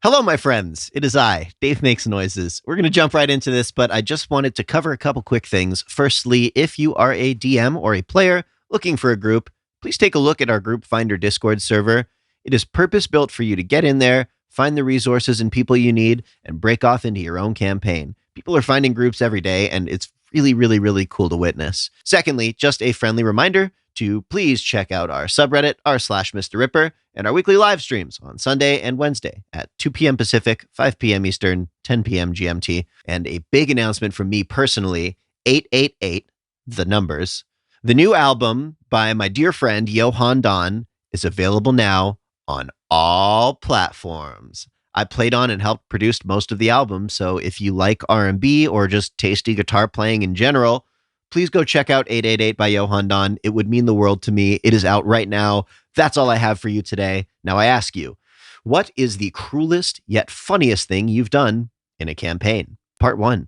Hello, my friends. It is I, Dave Makes Noises. We're going to jump right into this, but I just wanted to cover a couple quick things. Firstly, if you are a DM or a player looking for a group, please take a look at our Group Finder Discord server. It is purpose-built for you to get in there, find the resources and people you need, and break off into your own campaign. People are finding groups every day, and it's really cool to witness. Secondly, just a friendly reminder to please check out our subreddit, r/MrRipper, and our weekly live streams on Sunday and Wednesday at 2 p.m. Pacific, 5 p.m. Eastern, 10 p.m. GMT. And a big announcement from me personally, 888, the numbers. The new album by my dear friend Johan Don is available now on all platforms. I played on and helped produce most of the album, so if you like R&B or just tasty guitar playing in general, please go check out 888 by Johan Don. It would mean the world to me. It is out right now. That's all I have for you today. Now I ask you, what is the cruelest yet funniest thing you've done in a campaign? Part 1.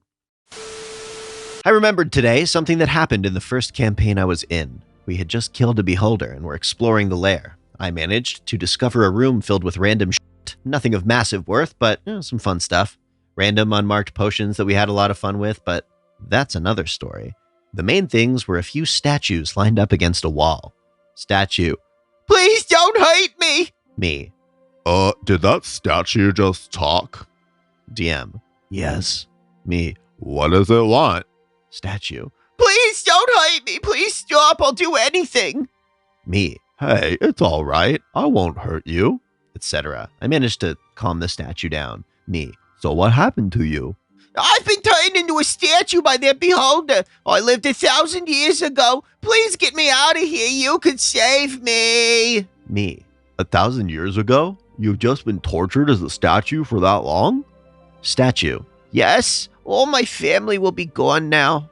I remembered today something that happened in the first campaign I was in. We had just killed a beholder and were exploring the lair. I managed to discover a room filled with random shit. Nothing of massive worth, but some fun stuff. Random unmarked potions that we had a lot of fun with, but that's another story. The main things were a few statues lined up against a wall. Statue. Please don't hate me! Me. Did that statue just talk? DM. Yes. Me. What does it want? Statue. Please don't hate me! Please stop! I'll do anything! Me. Hey, it's all right. I won't hurt you. Etc. I managed to calm the statue down. Me. So what happened to you? I've been turned into a statue by that beholder. I lived 1,000 years ago. Please get me out of here. You could save me. Me. 1,000 years ago? You've just been tortured as a statue for that long? Statue. Yes. All my family will be gone now.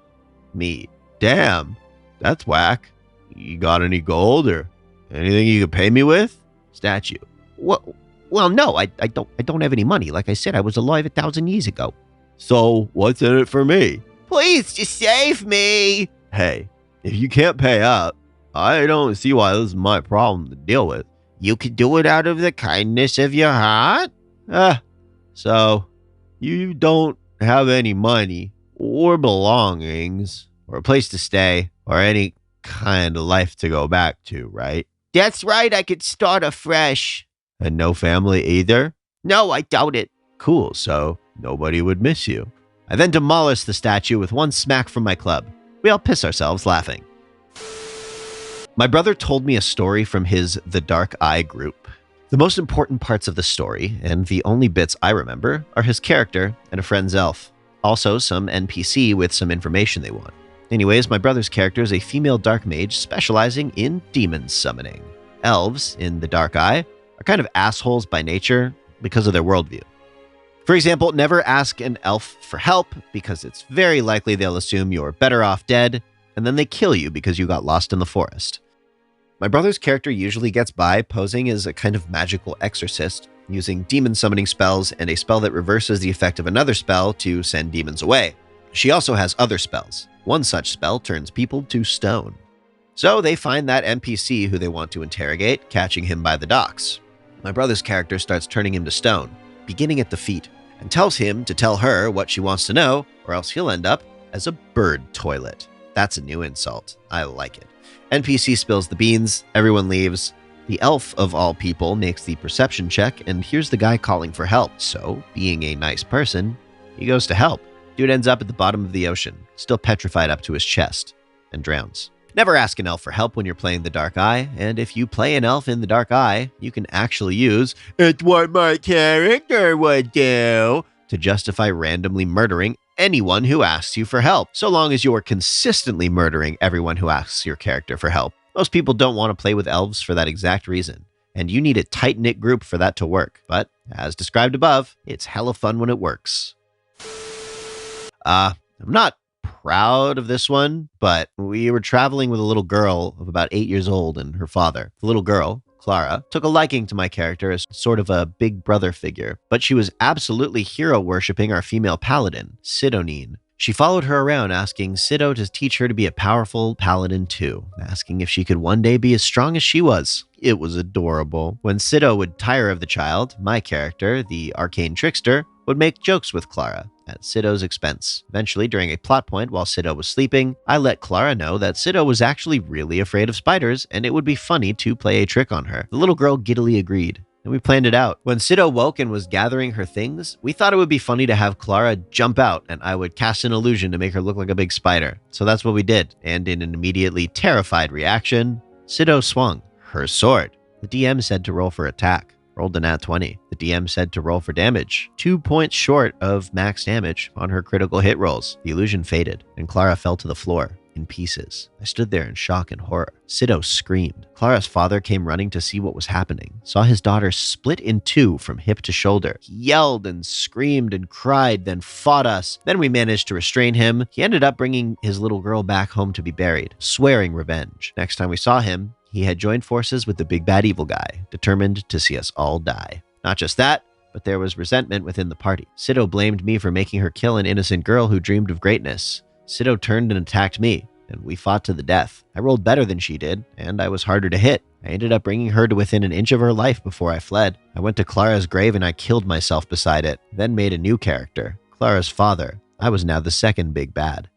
Me. Damn. That's whack. You got any gold or anything you could pay me with? Statue. Well, no, I don't have any money. Like I said, I was alive 1,000 years ago. So, what's in it for me? Please, just save me. Hey, if you can't pay up, I don't see why this is my problem to deal with. You could do it out of the kindness of your heart? So, you don't have any money or belongings or a place to stay or any kind of life to go back to, right? That's right, I could start afresh. And no family either? No, I doubt it. Cool, so nobody would miss you. I then demolished the statue with one smack from my club. We all piss ourselves laughing. My brother told me a story from his The Dark Eye group. The most important parts of the story, and the only bits I remember, are his character and a friend's elf. Also, some NPC with some information they want. Anyways, my brother's character is a female dark mage specializing in demon summoning. Elves, in The Dark Eye, are kind of assholes by nature because of their worldview. For example, never ask an elf for help because it's very likely they'll assume you're better off dead, and then they kill you because you got lost in the forest. My brother's character usually gets by posing as a kind of magical exorcist, using demon summoning spells and a spell that reverses the effect of another spell to send demons away. She also has other spells. One such spell turns people to stone. So they find that NPC who they want to interrogate, catching him by the docks. My brother's character starts turning him to stone, beginning at the feet, and tells him to tell her what she wants to know, or else he'll end up as a bird toilet. That's a new insult. I like it. NPC spills the beans, everyone leaves. The elf, of all people, makes the perception check and hears the guy calling for help. So, being a nice person, he goes to help. Dude ends up at the bottom of the ocean, still petrified up to his chest, and drowns. Never ask an elf for help when you're playing The Dark Eye, and if you play an elf in The Dark Eye, you can actually use "it's what my character would do" to justify randomly murdering anyone who asks you for help, so long as you are consistently murdering everyone who asks your character for help. Most people don't want to play with elves for that exact reason, and you need a tight-knit group for that to work. But, as described above, it's hella fun when it works. I'm not proud of this one, but we were traveling with a little girl of about 8 years old and her father. The little girl, Clara, took a liking to my character as sort of a big brother figure, but she was absolutely hero-worshipping our female paladin, Sidonin. She followed her around, asking Sido to teach her to be a powerful paladin too, asking if she could one day be as strong as she was. It was adorable. When Sido would tire of the child, my character, the arcane trickster, would make jokes with Clara at Sido's expense. Eventually, during a plot point while Sido was sleeping, I let Clara know that Sido was actually really afraid of spiders and it would be funny to play a trick on her. The little girl giddily agreed, and we planned it out. When Sido woke and was gathering her things, we thought it would be funny to have Clara jump out and I would cast an illusion to make her look like a big spider. So that's what we did, and in an immediately terrified reaction, Sido swung her sword. The DM said to roll for attack. Rolled a nat 20. The DM said to roll for damage. 2 points short of max damage on her critical hit rolls. The illusion faded, and Clara fell to the floor in pieces. I stood there in shock and horror. Sido screamed. Clara's father came running to see what was happening, saw his daughter split in two from hip to shoulder. He yelled and screamed and cried, then fought us. Then we managed to restrain him. He ended up bringing his little girl back home to be buried, swearing revenge. Next time we saw him, he had joined forces with the big bad evil guy, determined to see us all die. Not just that, but there was resentment within the party. Sido blamed me for making her kill an innocent girl who dreamed of greatness. Sido turned and attacked me, and we fought to the death. I rolled better than she did, and I was harder to hit. I ended up bringing her to within an inch of her life before I fled. I went to Clara's grave and I killed myself beside it, then made a new character, Clara's father. I was now the second big bad.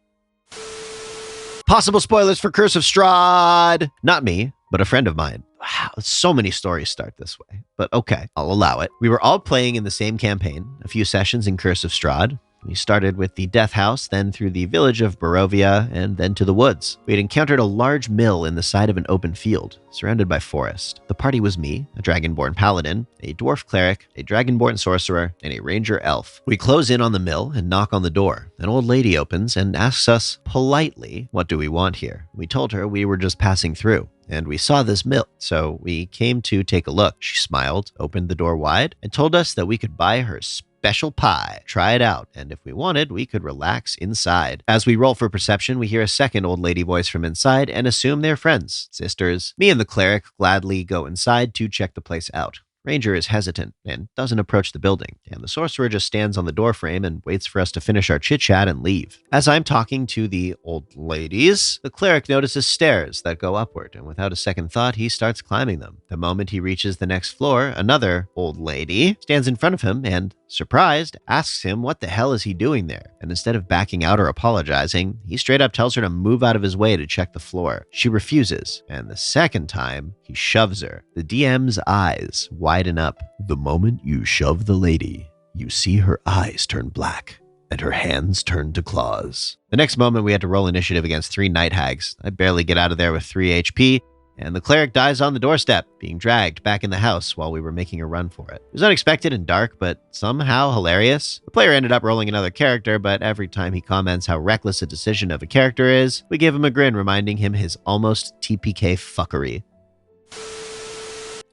Possible spoilers for Curse of Strahd! Not me, but a friend of mine. Wow, so many stories start this way, but okay, I'll allow it. We were all playing in the same campaign, a few sessions in Curse of Strahd. We started with the Death House, then through the village of Barovia, and then to the woods. We had encountered a large mill in the side of an open field, surrounded by forest. The party was me, a dragonborn paladin, a dwarf cleric, a dragonborn sorcerer, and a ranger elf. We close in on the mill and knock on the door. An old lady opens and asks us politely, what do we want here? We told her we were just passing through, and we saw this mill, so we came to take a look. She smiled, opened the door wide, and told us that we could buy her special pie, try it out, and if we wanted, we could relax inside. As we roll for perception, we hear a second old lady voice from inside and assume they're friends, sisters. Me and the cleric gladly go inside to check the place out. Ranger is hesitant and doesn't approach the building, and the sorcerer just stands on the doorframe and waits for us to finish our chit-chat and leave. As I'm talking to the old ladies, the cleric notices stairs that go upward, and without a second thought, he starts climbing them. The moment he reaches the next floor, another old lady stands in front of him and, surprised, asks him what the hell is he doing there. And instead of backing out or apologizing, he straight up tells her to move out of his way to check the floor. She refuses, and the second time, he shoves her. The DM's eyes widen up. The moment you shove the lady, you see her eyes turn black and her hands turn to claws. The next moment, we had to roll initiative against 3 night hags. I barely get out of there with 3 HP, and the cleric dies on the doorstep, being dragged back in the house while we were making a run for it. It was unexpected and dark, but somehow hilarious. The player ended up rolling another character, but every time he comments how reckless a decision of a character is, we give him a grin reminding him his almost TPK fuckery.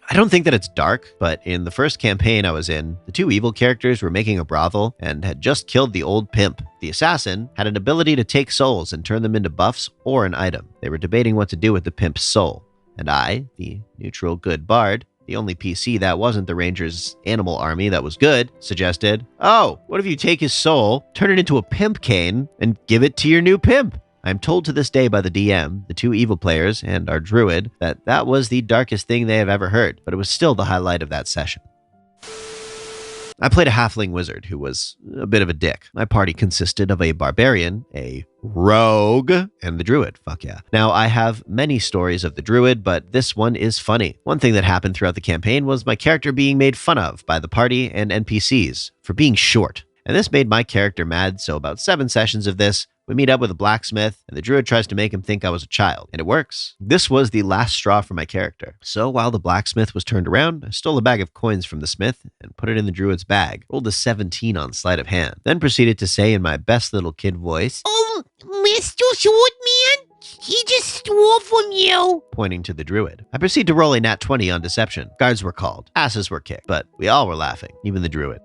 I don't think that it's dark, but in the first campaign I was in, the 2 evil characters were making a brothel and had just killed the old pimp. The assassin had an ability to take souls and turn them into buffs or an item. They were debating what to do with the pimp's soul. And I, the neutral good bard, the only PC that wasn't the ranger's animal army that was good, suggested, oh, what if you take his soul, turn it into a pimp cane, and give it to your new pimp? I'm told to this day by the DM, the 2 evil players, and our druid, that that was the darkest thing they have ever heard, but it was still the highlight of that session. I played a halfling wizard who was a bit of a dick. My party consisted of a barbarian, a rogue, and the druid. Fuck yeah. Now, I have many stories of the druid, but this one is funny. One thing that happened throughout the campaign was my character being made fun of by the party and NPCs for being short. And this made my character mad, so about 7 sessions of this, we meet up with a blacksmith, and the druid tries to make him think I was a child, and it works. This was the last straw for my character. So while the blacksmith was turned around, I stole a bag of coins from the smith and put it in the druid's bag, rolled a 17 on sleight of hand, then proceeded to say in my best little kid voice, Mr. Swordman, he just stole from you. Pointing to the druid. I proceed to roll a nat 20 on deception. Guards were called, asses were kicked, but we all were laughing, even the druid.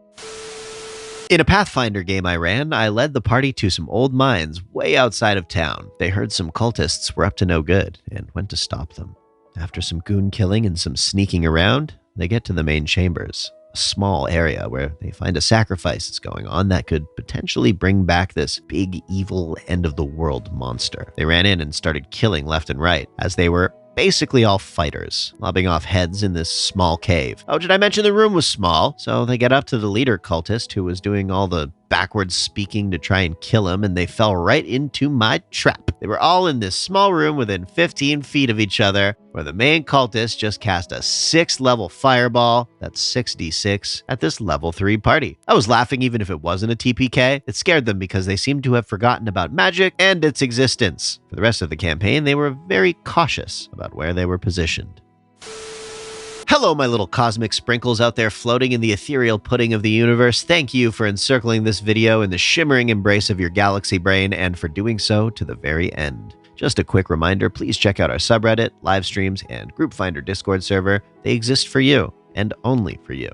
In a Pathfinder game I ran, I led the party to some old mines way outside of town. They heard some cultists were up to no good and went to stop them. After some goon killing and some sneaking around, they get to the main chambers. a small area where they find a sacrifice is going on that could potentially bring back this big, evil, end-of-the-world monster. They ran in and started killing left and right, as they were basically all fighters, lobbing off heads in this small cave. Oh, did I mention the room was small? So they get up to the leader cultist who was doing all the backwards speaking to try and kill him, and they fell right into my trap. They were all in this small room within 15 feet of each other, where the main cultist just cast a 6th level fireball, that's 6d6, at this level 3 party. I was laughing even if it wasn't a TPK. It scared them because they seemed to have forgotten about magic and its existence. For the rest of the campaign, they were very cautious about where they were positioned. Hello, my little cosmic sprinkles out there floating in the ethereal pudding of the universe. Thank you for encircling this video in the shimmering embrace of your galaxy brain, and for doing so to the very end. Just a quick reminder, please check out our subreddit, live streams, and Group Finder Discord server. They exist for you, and only for you.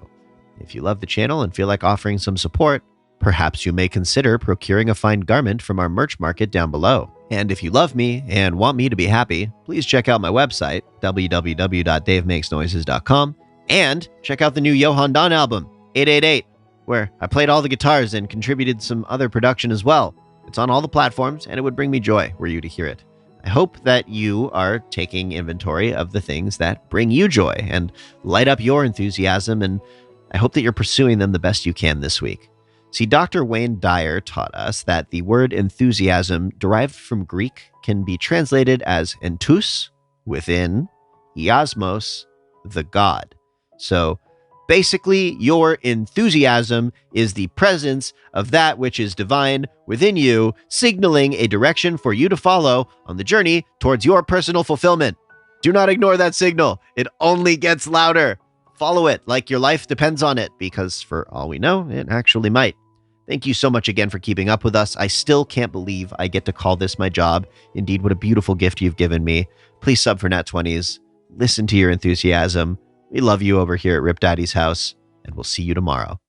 If you love the channel and feel like offering some support, perhaps you may consider procuring a fine garment from our merch market down below. And if you love me and want me to be happy, please check out my website, www.davemakesnoises.com, and check out the new Johan Don album, 888, where I played all the guitars and contributed some other production as well. It's on all the platforms, and it would bring me joy were you to hear it. I hope that you are taking inventory of the things that bring you joy and light up your enthusiasm, and I hope that you're pursuing them the best you can this week. See, Dr. Wayne Dyer taught us that the word enthusiasm, derived from Greek, can be translated as enthus, within, iasmos, the God. So basically, your enthusiasm is the presence of that which is divine within you, signaling a direction for you to follow on the journey towards your personal fulfillment. Do not ignore that signal. It only gets louder. Follow it like your life depends on it, because for all we know, it actually might. Thank you so much again for keeping up with us. I still can't believe I get to call this my job. Indeed, what a beautiful gift you've given me. Please sub for Nat 20s. Listen to your enthusiasm. We love you over here at Rip Daddy's house, and we'll see you tomorrow.